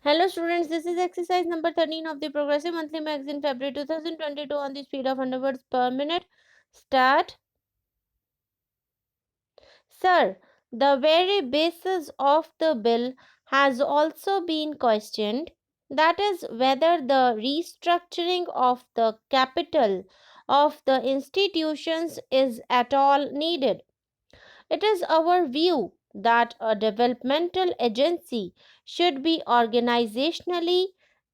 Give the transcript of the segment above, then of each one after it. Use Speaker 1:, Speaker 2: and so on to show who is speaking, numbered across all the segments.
Speaker 1: Hello students, this is exercise number 13 of the Progressive Monthly Magazine February 2022 on the speed of 100 words per minute. Start. Sir, the very basis of the bill has also been questioned. That is whether the restructuring of the capital of the institutions is at all needed. It is our view that a developmental agency should be organizationally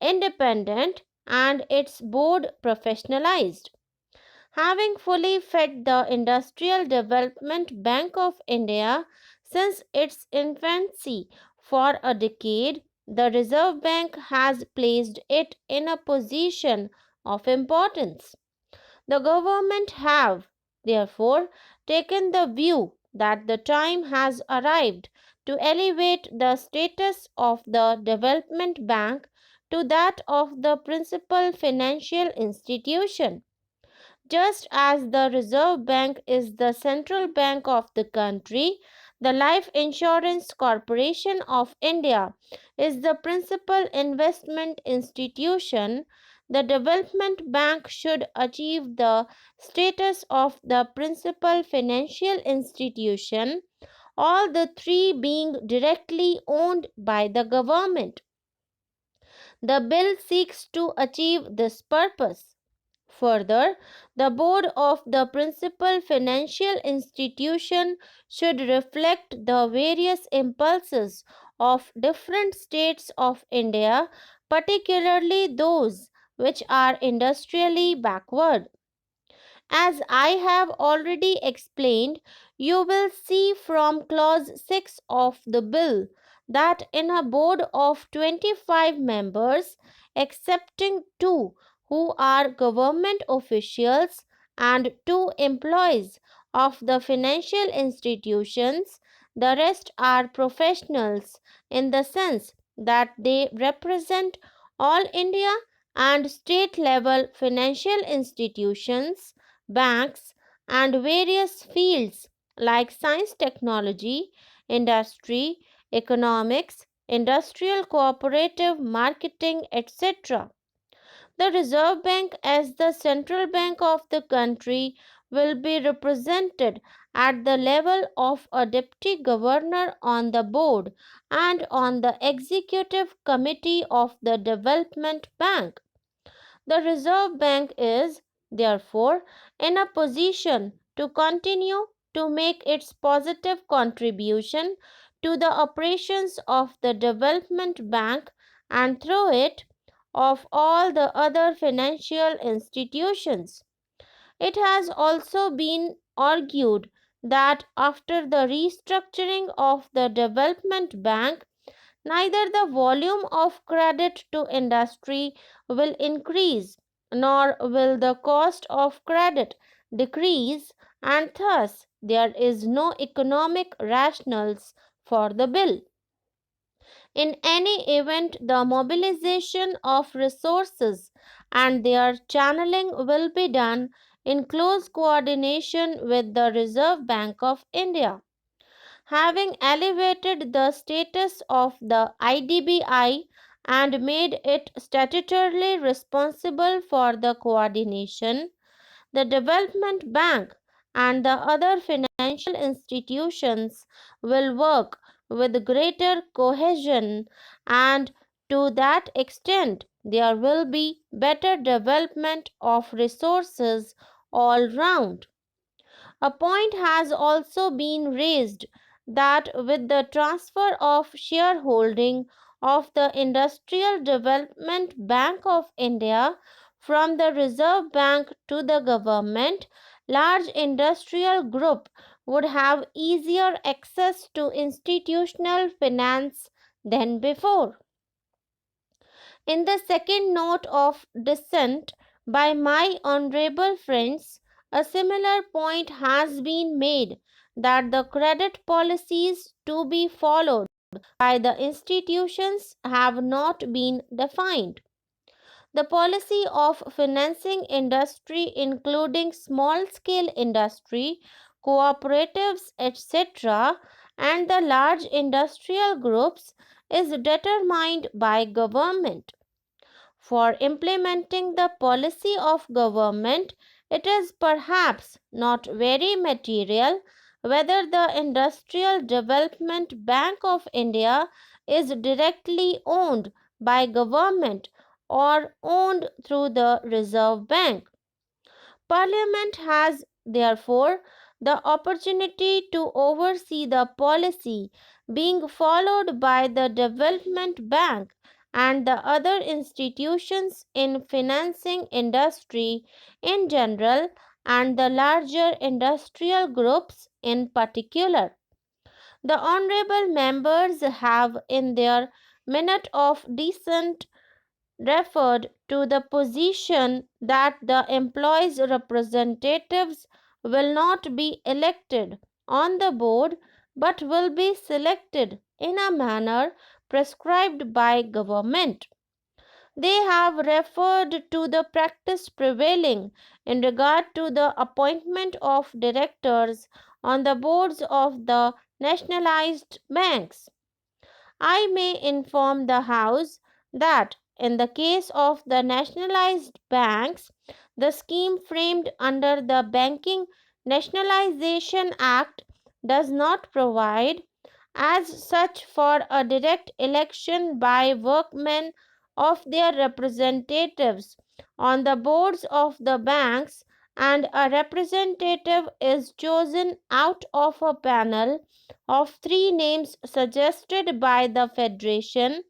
Speaker 1: independent and its board professionalized. Having fully fed the Industrial Development Bank of India since its infancy for a decade, the Reserve Bank has placed it in a position of importance. The government have, therefore, taken the view that the time has arrived to elevate the status of the development bank to that of the principal financial institution. Just as the Reserve Bank is the central bank of the country, the Life Insurance Corporation of India is the principal investment institution. The Development Bank should achieve the status of the principal financial institution, all the three being directly owned by the government. The bill seeks to achieve this purpose. Further, the board of the principal financial institution should reflect the various impulses of different states of India, particularly those which are industrially backward. As I have already explained, you will see from clause 6 of the bill that in a board of 25 members, excepting two who are government officials and two employees of the financial institutions, the rest are professionals in the sense that they represent all India and state level financial institutions, banks, and various fields like science, technology, industry, economics, industrial cooperative marketing, etc. The Reserve Bank, as the central bank of the country, will be represented at the level of a deputy governor on the board and on the executive committee of the Development Bank. The Reserve Bank is, therefore, in a position to continue to make its positive contribution to the operations of the Development Bank and through it of all the other financial institutions. It has also been argued that after the restructuring of the Development Bank, neither the volume of credit to industry will increase nor will the cost of credit decrease, and thus there is no economic rationals for the bill. In any event, the mobilization of resources and their channeling will be done in close coordination with the Reserve Bank of India. Having elevated the status of the IDBI and made it statutorily responsible for the coordination, the Development Bank and the other financial institutions will work with greater cohesion, and to that extent there will be better development of resources all round. A point has also been raised that with the transfer of shareholding of the Industrial Development Bank of India from the Reserve Bank to the government, large industrial group would have easier access to institutional finance than before. In the second note of dissent by my honorable friends, a similar point has been made that the credit policies to be followed by the institutions have not been defined. The policy of financing industry, including small scale industry, cooperatives, etc., and the large industrial groups, is determined by government. For implementing the policy of government, it is perhaps not very material whether the Industrial Development Bank of India is directly owned by government or owned through the Reserve Bank. Parliament has therefore the opportunity to oversee the policy being followed by the Development Bank and the other institutions in financing industry in general and the larger industrial groups in particular. The honorable members have in their minute of dissent referred to the position that the employees' representatives will not be elected on the board but will be selected in a manner prescribed by government. They have referred to the practice prevailing in regard to the appointment of directors on the boards of the nationalized banks. I may inform the House that in the case of the nationalized banks, the scheme framed under the Banking Nationalization Act does not provide as such for a direct election by workmen of their representatives on the boards of the banks, and a representative is chosen out of a panel of three names suggested by the Federation,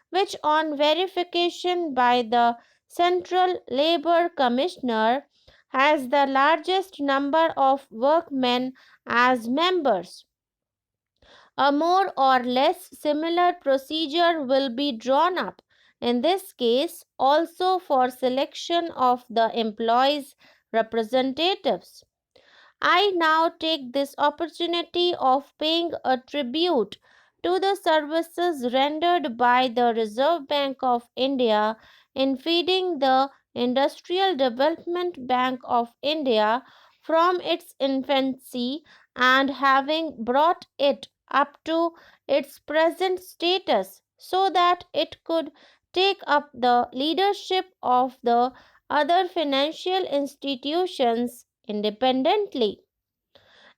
Speaker 1: which, on verification by the Central Labour Commissioner, has the largest number of workmen as members. A more or less similar procedure will be drawn up in this case also for selection of the employees' representatives. I now take this opportunity of paying a tribute to the services rendered by the Reserve Bank of India in feeding the Industrial Development Bank of India from its infancy and having brought it up to its present status so that it could take up the leadership of the other financial institutions independently.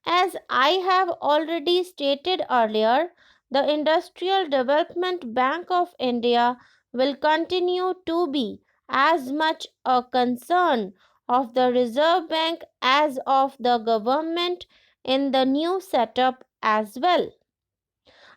Speaker 1: As I have already stated earlier, the Industrial Development Bank of India will continue to be as much a concern of the Reserve Bank as of the government in the new setup as well.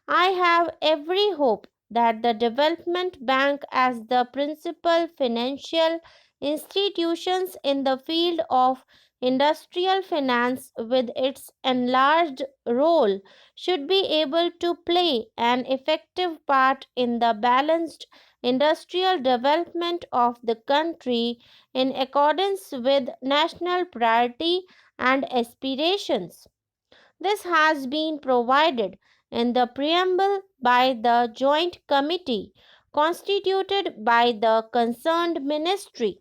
Speaker 1: I have every hope that the Development Bank, as the principal financial institutions in the field of industrial finance with its enlarged role, should be able to play an effective part in the balanced industrial development of the country in accordance with national priority and aspirations. This has been provided in the preamble by the Joint Committee constituted by the concerned ministry.